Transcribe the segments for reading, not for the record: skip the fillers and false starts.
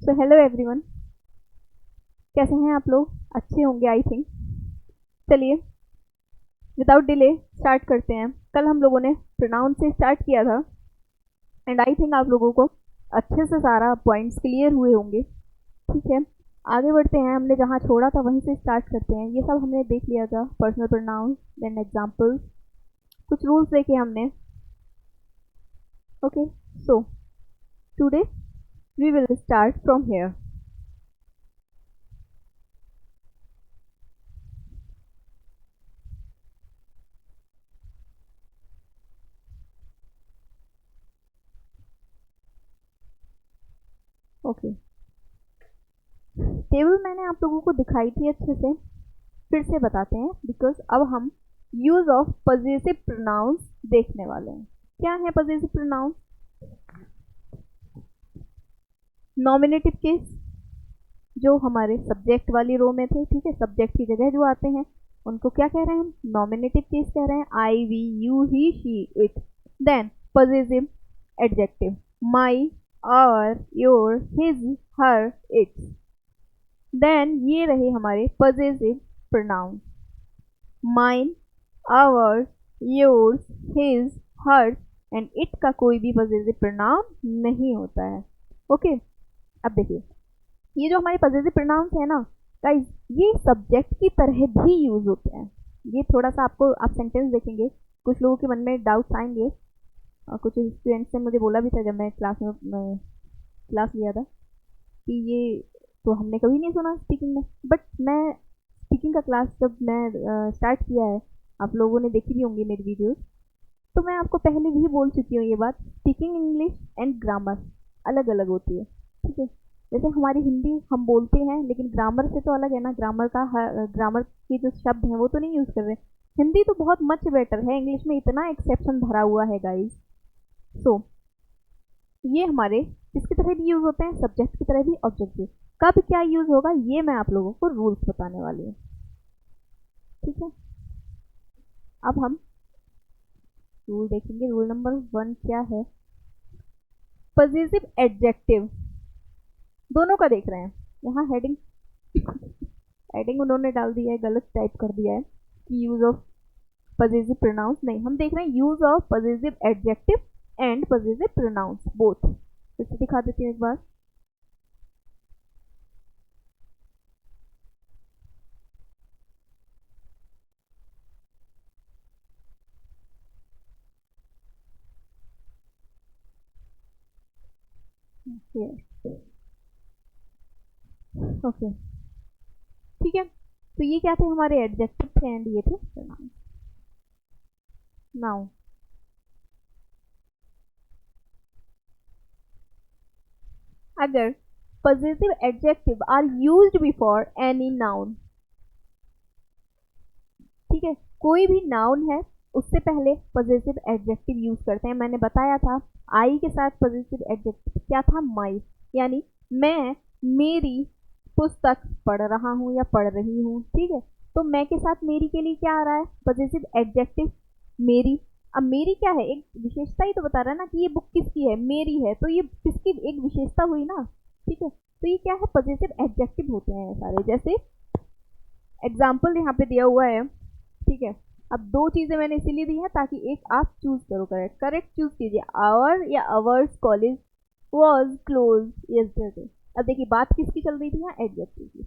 So hello everyone, कैसे हैं आप लोग? अच्छे होंगे आई थिंक। चलिए विदाउट डिले स्टार्ट करते हैं। कल हम लोगों ने प्रोनाउन से स्टार्ट किया था एंड आई थिंक आप लोगों को अच्छे से सारा पॉइंट्स क्लियर हुए होंगे। ठीक है, आगे बढ़ते हैं। हमने जहाँ छोड़ा था वहीं से स्टार्ट करते हैं। ये सब हमने देख लिया था, पर्सनल प्रोनाउन, देन एग्जाम्पल्स, कुछ रूल्स देखे हमने। Okay, so today we will start from here. Okay, table मैंने आप लोगों को दिखाई थी अच्छे से, फिर से बताते हैं बिकॉज अब हम यूज ऑफ पजेसिव प्रोनाउंस देखने वाले हैं। क्या है पजेसिव प्रोनाउंस? नॉमिनेटिव केस जो हमारे सब्जेक्ट वाली रो में थे, ठीक है, सब्जेक्ट की जगह जो आते हैं उनको क्या कह रहे हैं हम? नॉमिनेटिव केस कह रहे हैं। I, we, you, he, she, it. Then possessive adjective, my, our, your, his, her, its. Then ये रहे हमारे possessive pronoun, mine, ours, yours, his, hers and it का कोई भी पजेसिव प्रोनाउन नहीं होता है। ओके, अब देखिए ये जो हमारे पजेसिव प्रोनाउंस है ना गाइस, ये सब्जेक्ट की तरह भी यूज होते हैं। ये थोड़ा सा आपको, आप सेंटेंस देखेंगे, कुछ लोगों के मन में डाउट्स आएंगे और कुछ स्टूडेंट्स ने मुझे बोला भी था जब मैं क्लास लिया था कि ये तो हमने कभी नहीं सुना स्पीकिंग में। बट मैं स्पीकिंग का क्लास जब मैं स्टार्ट किया है, आप लोगों ने देखी भी होंगी मेरी वीडियोस, तो मैं आपको पहले भी बोल चुकी हूँ ये बात, स्पीकिंग इंग्लिश एंड ग्रामर अलग अलग होती है। ठीक है, जैसे हमारी हिंदी हम बोलते हैं लेकिन ग्रामर से तो अलग है ना। ग्रामर के जो शब्द हैं वो तो नहीं यूज़ कर रहे। हिंदी तो बहुत मच बेटर है, इंग्लिश में इतना एक्सेप्शन भरा हुआ है गाइस। सो ये हमारे किसकी तरह भी यूज़ होते हैं? सब्जेक्ट की तरह भी, ऑब्जेक्ट भी। कब क्या यूज़ होगा ये मैं आप लोगों को रूल्स बताने वाली हूँ। ठीक है, अब हम रूल देखेंगे। रूल नंबर 1 क्या है? पजेसिव एडजेक्टिव दोनों का देख रहे हैं। यहाँ हेडिंग हेडिंग उन्होंने डाल दिया है, गलत टाइप कर दिया है कि यूज ऑफ पजेसिव प्रोनाउंस। नहीं, हम देख रहे हैं use of possessive adjective and possessive pronouns both. फिर से दिखा देती हूँ एक बार। ओके, ठीक है, तो ये क्या थे? हमारे एडजेक्टिव थे एंड ये थे प्रोनाउंस। नाउ अगर possessive adjective are used before any noun, ठीक है, कोई भी नाउन है उससे पहले पजेसिव एडजेक्टिव यूज करते हैं। मैंने बताया था आई के साथ पजेसिव एडजेक्टिव क्या था? माई, यानी मैं मेरी पुस्तक पढ़ रहा हूँ या पढ़ रही हूँ। ठीक है, तो मैं के साथ मेरी के लिए क्या आ रहा है? पजेसिव एडजेक्टिव मेरी। अब मेरी क्या है? एक विशेषता ही तो बता रहा है ना कि ये बुक किसकी है, मेरी है, तो ये किसकी एक विशेषता हुई ना। ठीक है, तो ये क्या है? पजेसिव एडजेक्टिव होते हैं सारे। जैसे एग्जाम्पल यहाँ पे दिया हुआ है, ठीक है। अब दो चीजें मैंने इसीलिए दी है ताकि एक आप चूज करो, करेक्ट करेक्ट चूज कीजिए। आवर या hours college was close yesterday. अब देखिए बात किसकी चल रही थी यहाँ? एडजेक्टिव की।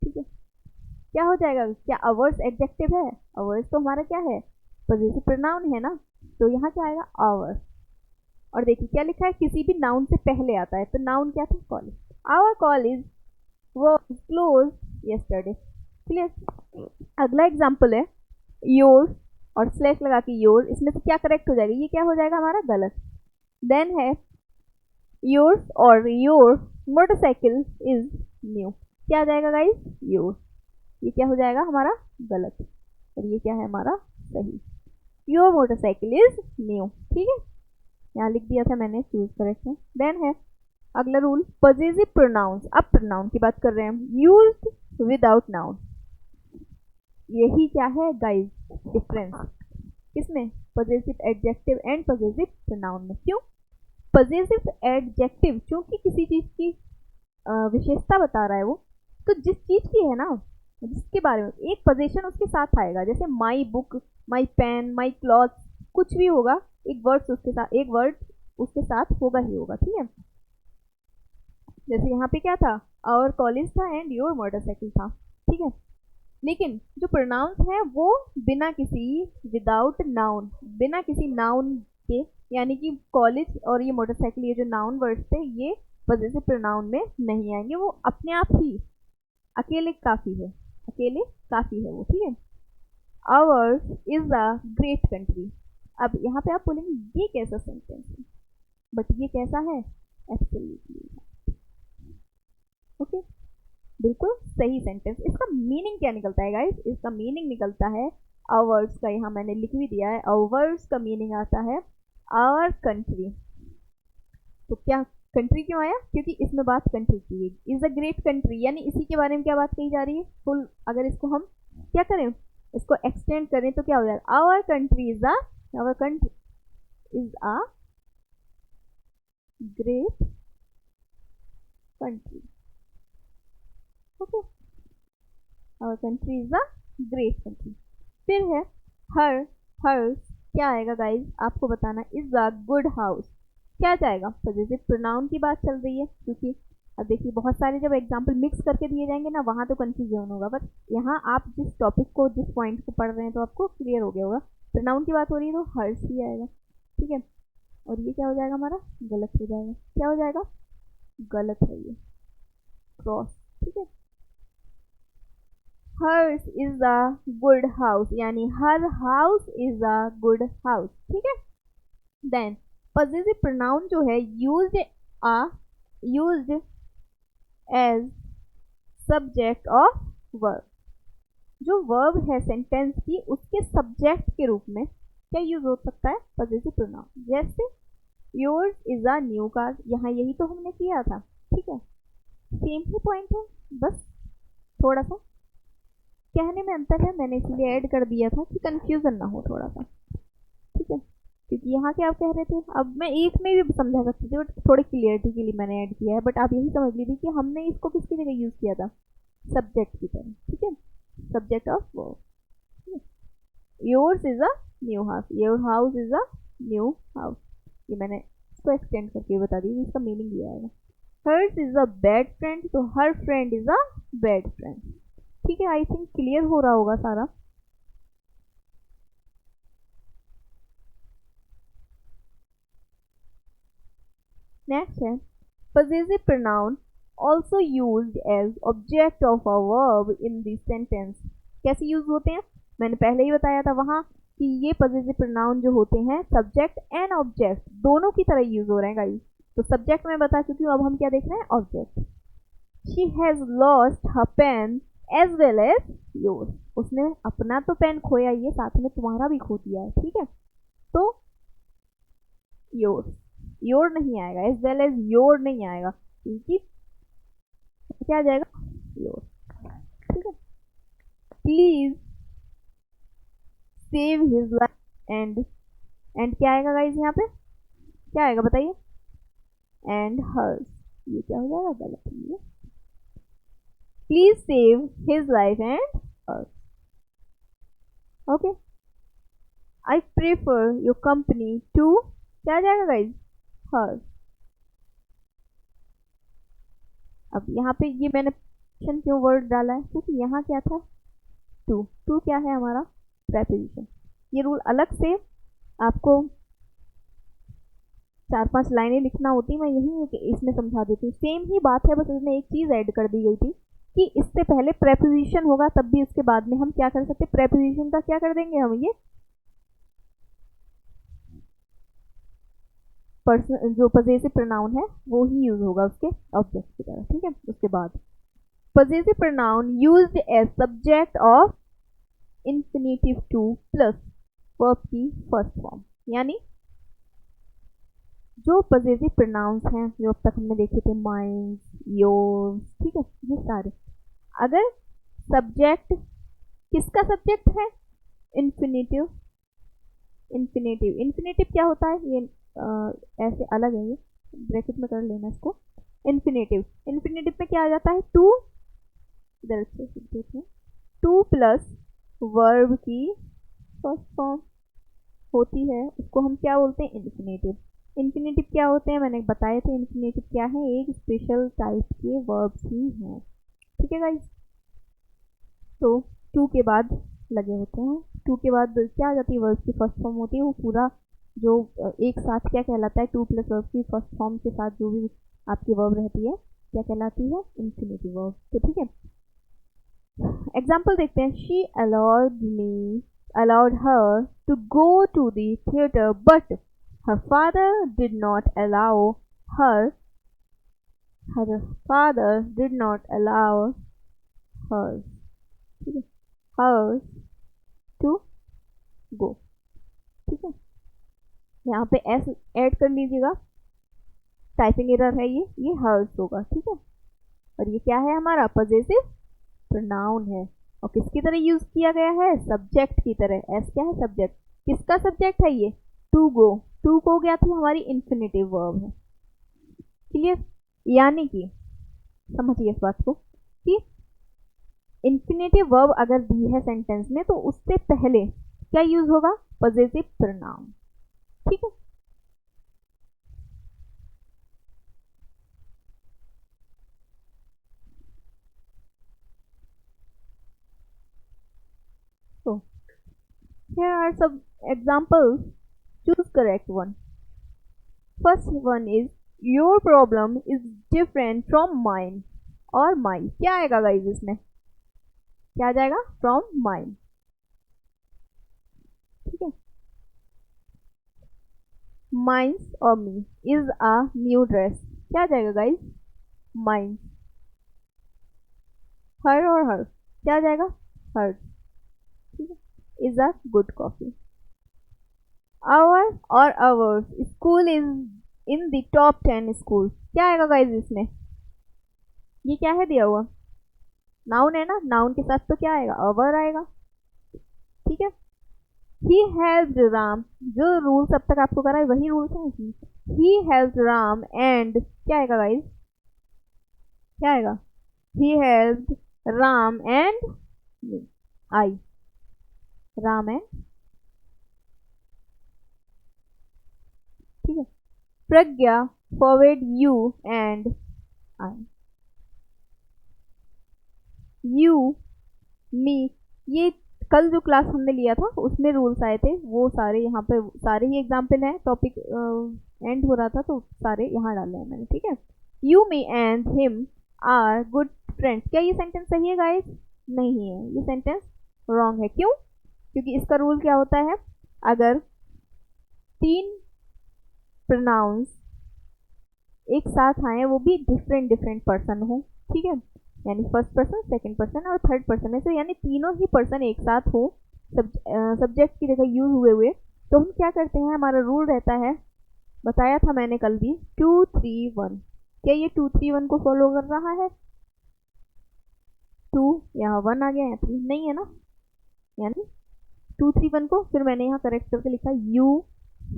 ठीक है, क्या हो जाएगा? क्या आवर्स एडजेक्टिव है? आवर्स तो हमारा क्या है? पॉजिटिव प्रोनाउन है ना, तो यहाँ क्या आएगा? आवर्स। और देखिए क्या लिखा है? किसी भी नाउन से पहले आता है, तो नाउन क्या था? College. Our college was close yesterday. Clear? अगला एग्जाम्पल है योर और स्लैश लगा के योर, इसमें से क्या करेक्ट हो जाएगा? ये क्या हो जाएगा हमारा? गलत। देन है योर्स और योर मोटरसाइकिल इज न्यू। क्या आ जाएगा गाइस? योर। ये क्या हो जाएगा हमारा? गलत। और ये क्या है हमारा? सही। Your motorcycle is new. ठीक है, यहाँ लिख दिया था मैंने, चूज करेक्ट है। देन है अगला रूल, पॉजिटिव प्रोनाउंस। अब प्रोनाउन की बात कर रहे हैं, यूज्ड विदाउट नाउन। यही क्या है गाइस? डिफरेंस किसमें? Positive adjective and positive pronoun में। क्यों? पॉजिटिव एडजेक्टिव क्योंकि किसी चीज की विशेषता बता रहा है वो, तो जिस चीज़ की है ना, जिसके बारे में एक पोजीशन उसके साथ आएगा, जैसे my book, my pen, my cloth, कुछ भी होगा, एक वर्ड उसके साथ होगा ही होगा, ठीक है। जैसे यहाँ पे क्या था, आवर कॉलेज था एंड योर मोटरसाइकिल था, ठीक है। लेकिन जो प्रोनाउंस है वो बिना किसी, विदाउट नाउन, बिना किसी नाउन के, यानी कि कॉलेज और ये मोटरसाइकिल, ये जो नाउन वर्ड्स थे, ये पॉजेसिव प्रोनाउन में नहीं आएंगे, वो अपने आप ही अकेले काफ़ी है, अकेले काफ़ी है वो, ठीक है। Hours is a great country. अब यहाँ पे आप बोलेंगे ये कैसा सेंटेंस है, बट ये कैसा है, एब्सोल्युटली ओके, बिल्कुल सही सेंटेंस। इसका मीनिंग क्या निकलता है गाइस, इसका मीनिंग निकलता है आवर्स का, यहाँ मैंने लिख भी दिया है, आवर्स का मीनिंग आता है आवर कंट्री। तो क्या कंट्री क्यों आया, क्योंकि इसमें बात कंट्री की है, इज अ ग्रेट कंट्री, यानी इसी के बारे में क्या बात कही जा रही है फुल। अगर इसको हम क्या करें, इसको एक्सटेंड करें तो क्या हो जाएगा, our country is a great country, okay, our country is a great country. फिर है हर, हर्स क्या आएगा गाइज, आपको बताना, इज अ गुड हाउस, क्या जाएगा, पॉजिटिव प्रोनाउन की बात चल रही है, क्योंकि अब देखिए बहुत सारे जब एग्जाम्पल मिक्स करके दिए जाएंगे ना, वहाँ तो कंफ्यूजन होगा, बट यहाँ आप जिस टॉपिक को, जिस पॉइंट को पढ़ रहे हैं तो आपको क्लियर हो गया होगा, प्रोनाउन की बात हो रही है तो हर्स ही आएगा, ठीक है। और ये क्या हो जाएगा हमारा, गलत हो जाएगा, क्या हो जाएगा, गलत है ये, क्रॉस, ठीक है। Hers is a good house, यानी her house is a good house, ठीक है। देन पॉजेसिव प्रोनाउन जो है used as subject of verb, जो वर्ब है सेंटेंस की उसके सब्जेक्ट के रूप में क्या यूज हो सकता है, पॉजेसिव प्रोनाउन। जैसे yours is a new car, यहाँ यही तो हमने किया था, ठीक है, सेम ही पॉइंट है, बस थोड़ा सा कहने में अंतर है, मैंने इसलिए ऐड कर दिया था कि कंफ्यूजन ना हो थोड़ा सा, ठीक है। क्योंकि यहाँ के आप कह रहे थे, अब मैं एक में भी समझा सकती थी, बट थोड़ी क्लियरिटी के लिए मैंने ऐड किया है, बट आप यही समझ लीजिए कि हमने इसको किसकी जगह यूज़ किया था, सब्जेक्ट की तरह, ठीक है, subject of verb. Yours is a new house, your house is a new house, ये मैंने इसको एक्सटेंड करके बता दी, इसका मीनिंग ये आएगा। Hers is a bad friend, तो her friend is a bad friend, ठीक है। आई थिंक क्लियर हो रहा होगा सारा। नेक्स्ट है possessive pronoun also used as object of a verb in the sentence। कैसे यूज होते हैं, मैंने पहले ही बताया था वहां कि ये possessive pronoun जो होते हैं सब्जेक्ट एंड ऑब्जेक्ट दोनों की तरह यूज हो रहे हैं गाइस। तो सब्जेक्ट में बता चुकी हूँ, अब हम क्या देख रहे हैं, object. She has lost her pen as well as yours, उसने अपना तो पेन खोया, ये साथ में तुम्हारा भी खो दिया है, ठीक है। तो योर्स, योर नहीं आएगा, एज वेल एज योर नहीं आएगा, क्योंकि क्या आ जाएगा, योर, ठीक है। Please save his life and क्या आएगा गाइज, यहाँ पे क्या आएगा बताइए, एंड हर्स, ये क्या हो जाएगा, गलत है ये। Please save his life and hers, okay. I prefer your company too, क्या आ जाएगा गाइज, हर्स। अब यहाँ पे ये मैंने क्यों वर्ड डाला है, क्योंकि यहाँ क्या था, टू क्या है हमारा, प्रेपोजिशन। ये रूल अलग से आपको 4-5 लाइनें लिखना होती, मैं यही इसमें समझा देती हूँ, सेम ही बात है, बस इसमें एक चीज़ ऐड कर दी गई थी कि इससे पहले प्रेपोजिशन होगा, तब भी उसके बाद में हम क्या कर सकते, प्रेपोजिशन का क्या कर देंगे हम, ये पर्सन जो पॉजेसिव प्रोनाउन है वो ही यूज होगा उसके ऑब्जेक्ट की तरह, ठीक है। उसके बाद possessive pronoun used as subject of infinitive to plus verb की फर्स्ट फॉर्म, यानी जो पॉजेसिव प्रोनाउंस हैं जो अब तक हमने देखे थे, माइंड, योर्स, ठीक है, ये सारे, अगर सब्जेक्ट किसका सब्जेक्ट है, इंफिनिटिव, इन्फिनेटिव क्या होता है, ये ऐसे अलग है, ये ब्रैकेट में कर लेना इसको। इन्फिनेटिव। इन्फिनेटिव में क्या आ जाता है, टू, इधर से देखिए, टू प्लस वर्ब की फर्स्ट फॉर्म होती है, उसको हम क्या बोलते हैं, इन्फिनेटिव। इन्फिनेटिव क्या होते हैं, मैंने बताए थे इन्फिनेटिव क्या है, एक स्पेशल टाइप के वर्ब्स ही हैं। ठीक है गाइस, तो टू के बाद लगे होते हैं, टू के बाद क्या आ जाती है, वर्ब की फर्स्ट फॉर्म होती है, वो पूरा जो एक साथ क्या कहलाता है, टू प्लस वर्ब की फर्स्ट फॉर्म के साथ जो भी आपकी वर्ब रहती है क्या कहलाती है, इन्फिनेटिव वर्ब। तो ठीक है, एग्जाम्पल देखते हैं। She allowed her to go to the theater, but her father did not allow her. Her father did not allow her to go। ठीक है, यहाँ पे एस ऐड कर लीजिएगा, टाइपिंग एरर है ये हर्स होगा। ठीक है, और ये क्या है, हमारा पजेसिव प्रोनाउन है, और किसकी तरह यूज किया गया है, सब्जेक्ट की तरह। एस क्या है, सब्जेक्ट। किसका सब्जेक्ट है ये, टू गो। टू गो क्या थी, हमारी इन्फिनेटिव वर्ब है। क्लियर, यानी कि समझिए इस बात को कि इन्फिनेटिव वर्ब अगर दी है सेंटेंस में तो उससे पहले क्या यूज होगा, पजेसिव प्रोनाउन। ठीक है, तो here are some examples, choose correct one। First one is your problem is different from mine और my। क्या आएगा गाइस इसमें, क्या आ जाएगा, from mine। ठीक है, mine's और me is a new dress। क्या आ जाएगा गाइस, mine। her और her क्या आ जाएगा, hers। ठीक है, is a good coffee। our और ours, school is in the top 10 school। क्या आएगा गाइस इसमें, ये क्या है दिया हुआ, नाउन है ना, नाउन के साथ तो क्या आएगा, अवर आएगा। ठीक है, ही हेल्प्ड राम, जो रूल्स अब तक आपको करा है वही रूल्स हैं। ही हेल्प्ड राम एंड क्या आएगा गाइस, क्या आएगा, he helped Ram and I, Ram and. ठीक है, Pragya forward you and I, you me. ये कल जो क्लास हमने लिया था उसमें रूल्स आए थे, वो सारे यहाँ पे सारे ही एग्जाम्पल हैं। टॉपिक एंड हो रहा था तो सारे यहाँ डाले हैं मैंने। ठीक है, you me and him are good friends. क्या ये सेंटेंस सही है गाइस, नहीं है, ये सेंटेंस रॉन्ग है। क्यों, क्योंकि इसका रूल क्या होता है, अगर तीन प्रोनाउंस एक साथ आए, वो भी डिफरेंट डिफरेंट पर्सन हो, ठीक है, यानी फर्स्ट पर्सन, सेकंड पर्सन और थर्ड पर्सन में से, यानी तीनों ही पर्सन एक साथ हो सब्जेक्ट की जगह यूज हुए हुए, तो हम क्या करते हैं, हमारा रूल रहता है, बताया था मैंने कल भी, 2-3-1। क्या ये 2-3-1 को फॉलो कर रहा है, 2 यहाँ 1 आ गया, यहाँ 3 नहीं है ना, यानी 2-3-1 को फिर मैंने यहाँ करेक्ट करके लिखा, यू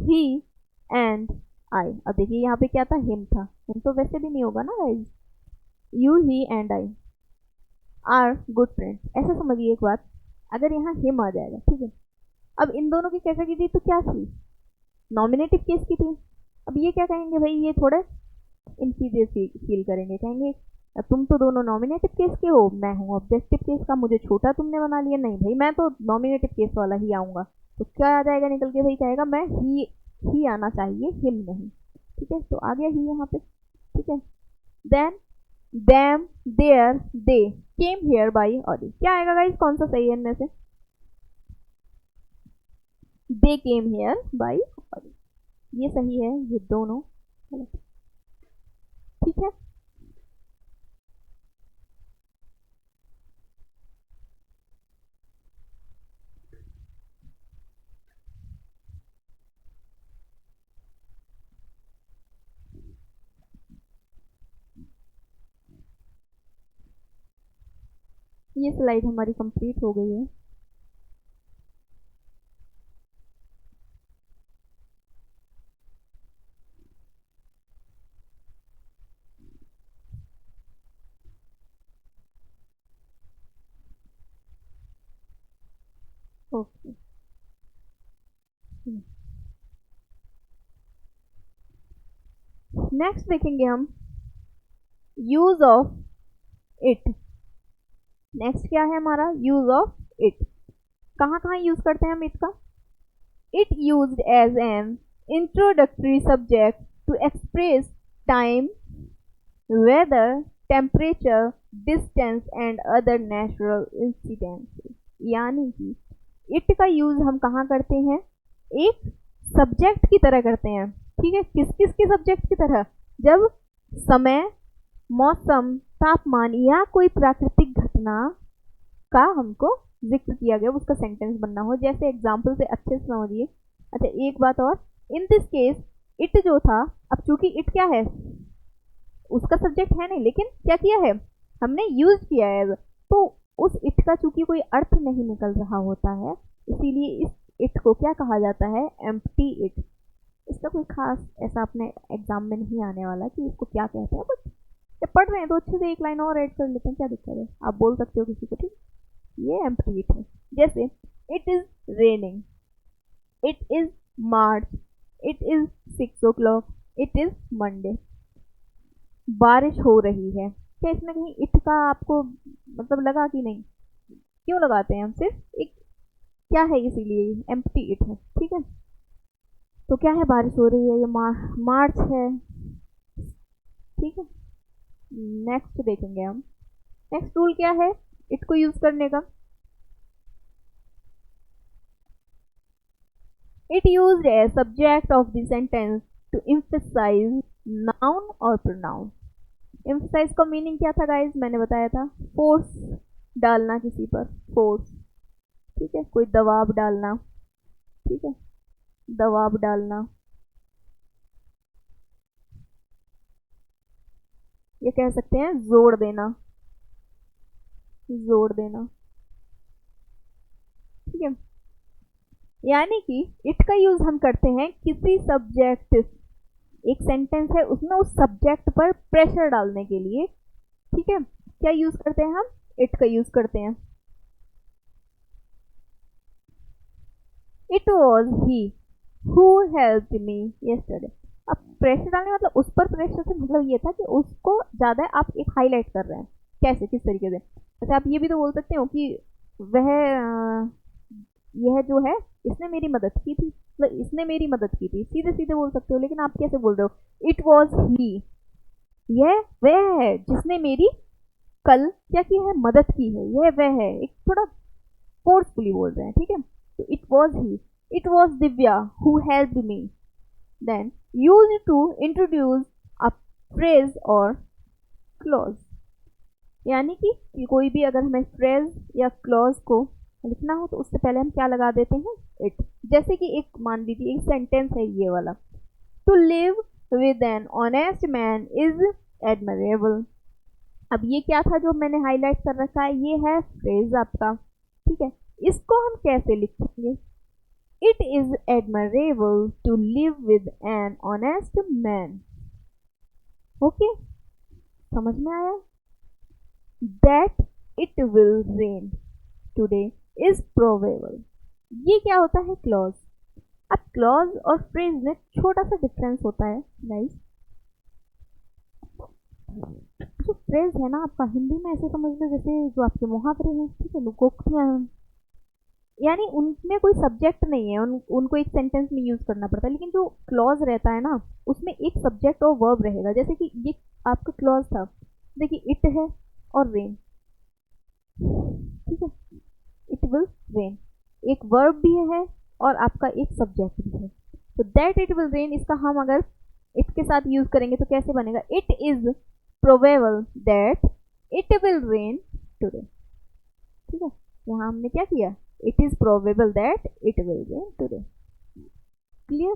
ही एंड आई। अब देखिए यहाँ पे क्या था, हिम था, हिम तो वैसे भी नहीं होगा ना guys. You he and I R good friends, ऐसा समझिए एक बात, अगर यहाँ हिम आ जाएगा, ठीक है, अब इन दोनों की कैटेगरी थी तो क्या थी, नॉमिनेटिव केस की थी। अब ये क्या कहेंगे भाई, ये थोड़े इंफीरियर फील करेंगे, कहेंगे तुम तो दोनों नॉमिनेटिव केस के हो, मैं हूँ ऑब्जेक्टिव केस का, मुझे छोटा तुमने बना लिया। नहीं भाई, मैं तो नॉमिनेटिव केस वाला ही आऊँगा। तो क्या आ जाएगा निकल के भाई, कहेगा मैं ही आना चाहिए, हिम नहीं। ठीक है, तो आ गया ही यहाँ पे। ठीक है, then them there they came here by Audi. क्या आएगा गाइस, कौन सा सही है इनमें से, they came here by Audi, ये सही है, ये दोनों गलत। ठीक है, ये स्लाइड हमारी कंप्लीट हो गई है। ओके, नेक्स्ट देखेंगे हम यूज ऑफ इट। नेक्स्ट क्या है हमारा यूज ऑफ इट। कहाँ कहाँ यूज करते हैं हम इट का? It used as an introductory subject to express time, weather, temperature, distance and other natural incidents. यानी कि इट का यूज हम कहाँ करते हैं? एक सब्जेक्ट की तरह करते हैं। ठीक है, किस किस के सब्जेक्ट की तरह? जब समय, मौसम, तापमान या कोई प्राकृतिक घटना का हमको जिक्र किया गया, उसका सेंटेंस बनना हो। जैसे एग्जाम्पल से अच्छे से समझिए। अच्छा, एक बात और, इन दिस केस इट जो था, अब चूंकि इट क्या है, उसका सब्जेक्ट है नहीं, लेकिन क्या किया है हमने, यूज किया है, तो उस इट का चूंकि कोई अर्थ नहीं निकल रहा होता है, इसीलिए इस इट को क्या कहा जाता है? Empty it. इसका कोई खास ऐसा अपने एग्जाम में नहीं आने वाला कि इसको क्या कहते हैं, बट जब पढ़ रहे हैं तो अच्छे से एक लाइन और ऐड कर लेते हैं, क्या दिक्कत है? आप बोल सकते हो किसी को, ठीक, ये एम्प्टी इट है। जैसे it is raining, it is March, it is 6 o'clock, it is Monday. बारिश हो रही है, क्या इसमें कहीं इट का आपको मतलब लगा कि नहीं? क्यों लगाते हैं हम? सिर्फ एक क्या है, इसीलिए एम्प्टी इट है। ठीक है, तो क्या है, बारिश हो रही है, ये मार्च है। ठीक है, नेक्स्ट देखेंगे हम। नेक्स्ट रूल क्या है इट को यूज करने का? It used as subject of the sentence to emphasise noun और प्रोनाउन। एम्फसाइज का मीनिंग क्या था गाइस? मैंने बताया था, फोर्स डालना किसी पर, फोर्स। ठीक है, कोई दबाव डालना। ठीक है, दबाव डालना, ये कह सकते हैं जोड़ देना, जोड़ देना। ठीक है, यानी कि इट का यूज हम करते हैं किसी सब्जेक्ट, एक सेंटेंस है उसमें उस सब्जेक्ट पर प्रेशर डालने के लिए। ठीक है, क्या यूज करते हैं हम? इट का यूज करते हैं। It was he who helped me yesterday. अब प्रेशर डालने मतलब उस पर प्रेशर से मतलब ये था कि उसको ज्यादा आप एक हाईलाइट कर रहे हैं। कैसे, किस तरीके से? जैसे आप ये भी तो बोल सकते हो कि वह यह जो है इसने मेरी मदद की थी, मतलब इसने मेरी मदद की थी, सीधे सीधे बोल सकते हो। लेकिन आप कैसे बोल रहे हो? इट वॉज ही, यह वह है जिसने मेरी कल क्या की है, मदद की है, यह वह है, एक थोड़ा फोर्सफुली बोल रहे हैं। ठीक है, तो it was he, it was Divya who helped me. Then use to introduce a phrase और क्लॉज। यानी कि कोई भी अगर हमें फ्रेज या क्लॉज को लिखना हो तो उससे पहले हम क्या लगा देते हैं? इट। जैसे कि एक मान लीजिए एक सेंटेंस है ये वाला, to live with an honest man is admirable. अब ये क्या था जो मैंने हाईलाइट कर रखा है? ये है फ्रेज आपका। ठीक है, इसको हम कैसे लिखेंगे? It is admirable to live with an honest man. Okay, समझ में आया? That it will rain today is probable. ये क्या होता है? क्लॉज। अब क्लॉज और फ्रेज में छोटा सा डिफरेंस होता है गाइस। जो फ्रेज है ना आपका, हिंदी में ऐसे समझ लो जैसे जो आपके मुहावरे हैं, ठीक है, लोकोक्तियां हैं, यानी उनमें कोई सब्जेक्ट नहीं है, उनको एक सेंटेंस में यूज करना पड़ता है। लेकिन जो क्लॉज रहता है ना, उसमें एक सब्जेक्ट और वर्ब रहेगा। जैसे कि ये आपका क्लॉज था, देखिए इट है और रेन। ठीक है, इट विल रेन, एक वर्ब भी है और आपका एक सब्जेक्ट भी है। तो दैट इट विल रेन, इसका हम अगर इट के साथ यूज करेंगे तो कैसे बनेगा? It is probable that it will rain today. ठीक है, यहाँ हमने क्या किया? It is probable that it will rain today. Clear?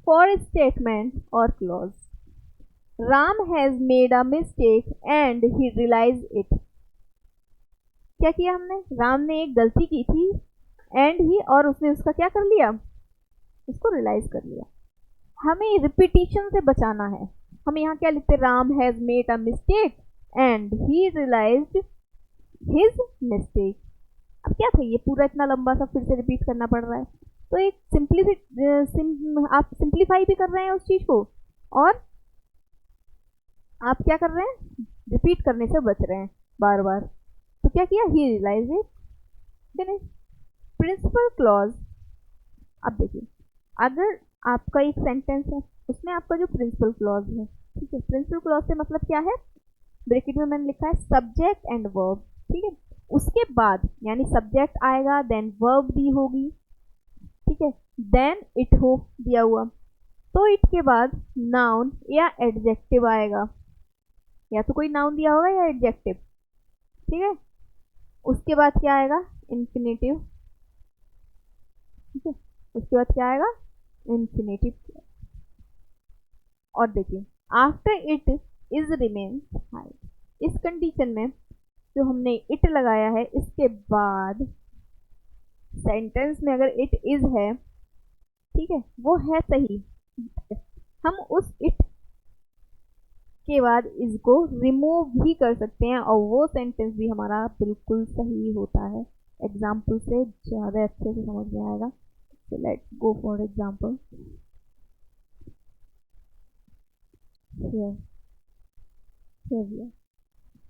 For statement और clause, Ram has made a mistake and he realise it. क्या किया हमने? राम ने एक गलती की थी, एंड ही, और उसने उसका क्या कर लिया? उसको रियलाइज कर लिया। हमें रिपीटिशन से बचाना है। हम यहाँ क्या लिखते हैं, Ram has made a mistake and he realised his mistake. अब क्या था, ये पूरा इतना लंबा सा फिर से रिपीट करना पड़ रहा है, तो एक आप सिंप्लीफाई भी कर रहे हैं उस चीज को, और आप क्या कर रहे हैं, रिपीट करने से बच रहे हैं बार बार। तो क्या किया, he realise it, finish. Principal clause. अब देखिए, अगर आपका एक सेंटेंस है, उसमें आपका जो प्रिंसिपल क्लॉज है, ठीक है, प्रिंसिपल क्लॉज से मतलब क्या है, ब्रैकेट में मैंने लिखा है सब्जेक्ट एंड वर्ब, ठीक है। उसके बाद यानी सब्जेक्ट आएगा, देन वर्ब दी होगी, ठीक है, देन इट हो दिया हुआ, तो इट के बाद नाउन या एडजेक्टिव आएगा, या तो कोई नाउन दिया होगा या एडजेक्टिव, ठीक है। उसके बाद क्या आएगा, इंफिनिटिव, ठीक है। उसके बाद क्या आएगा, इंफिनिटिव। और देखिए, after it is remains hide, इस कंडीशन में जो हमने इट लगाया है, इसके बाद सेंटेंस में अगर इट इज है, ठीक है, वो है सही, हम उस इट के बाद इसको रिमूव भी कर सकते हैं और वो सेंटेंस भी हमारा बिल्कुल सही होता है। एग्जाम्पल से ज़्यादा अच्छे से समझ में आएगा। So let's go for example. Here we are.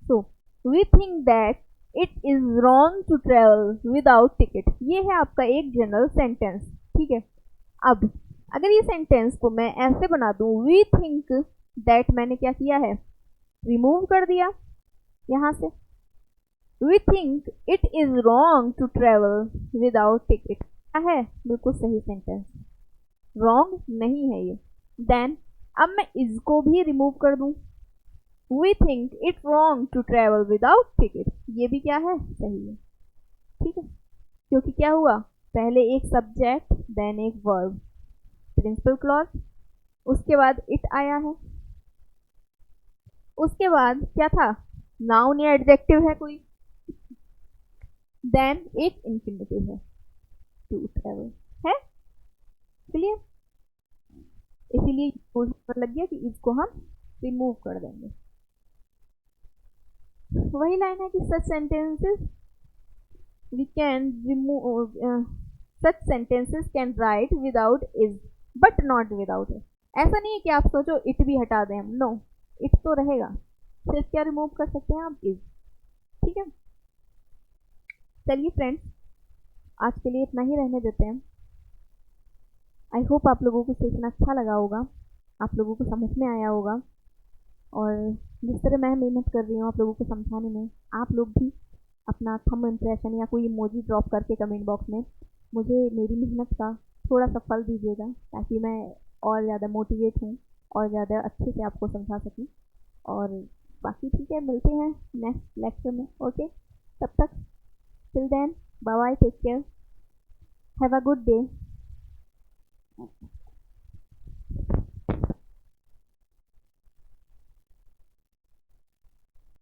So we think that it is wrong to travel without ticket. ये है आपका एक जनरल सेंटेंस, ठीक है। अब अगर ये सेंटेंस को मैं ऐसे बना दूं, we think that, मैंने क्या किया है, रिमूव कर दिया यहाँ से। We think it is wrong to travel without ticket, क्या है, बिल्कुल सही सेंटेंस, रॉन्ग नहीं है ये। देन अब मैं इसको भी रिमूव कर दूं, we think it wrong to travel without ticket, ये भी क्या है, सही है, ठीक है। क्योंकि क्या हुआ, पहले एक सब्जेक्ट देन एक वर्ब, प्रिंसिपल क्लॉज, उसके बाद इट आया है, उसके बाद क्या था, नाउन या एडजेक्टिव है कोई, देन एक इंफिनिटिव है, टू ट्रेवल है, क्लियर। इसीलिए पर लग गया कि इसको हम रिमूव कर देंगे। वही लाइन है कि such sentences we can remove, such sentences can write without is but not without it. ऐसा नहीं है कि आप सोचो इट भी हटा दें हम, नो, इट तो रहेगा, सिर्फ क्या रिमूव कर सकते हैं आप, इज, ठीक है। चलिए फ्रेंड्स, आज के लिए इतना ही रहने देते हैं। आई होप आप लोगों को सेशन अच्छा लगा होगा, आप लोगों को समझ में आया होगा, और जिस तरह मैं मेहनत कर रही हूँ आप लोगों को समझाने में, आप लोग भी अपना थंब इम्प्रेशन या कोई इमोजी ड्रॉप करके कमेंट बॉक्स में मुझे मेरी मेहनत का थोड़ा सा फल दीजिएगा, ताकि मैं और ज़्यादा मोटिवेट हूँ और ज़्यादा अच्छे से आपको समझा सकूँ। और बाकी ठीक है, मिलते हैं नेक्स्ट लेक्चर में, ओके। तब तक, till then, bye bye, take care, have a good day.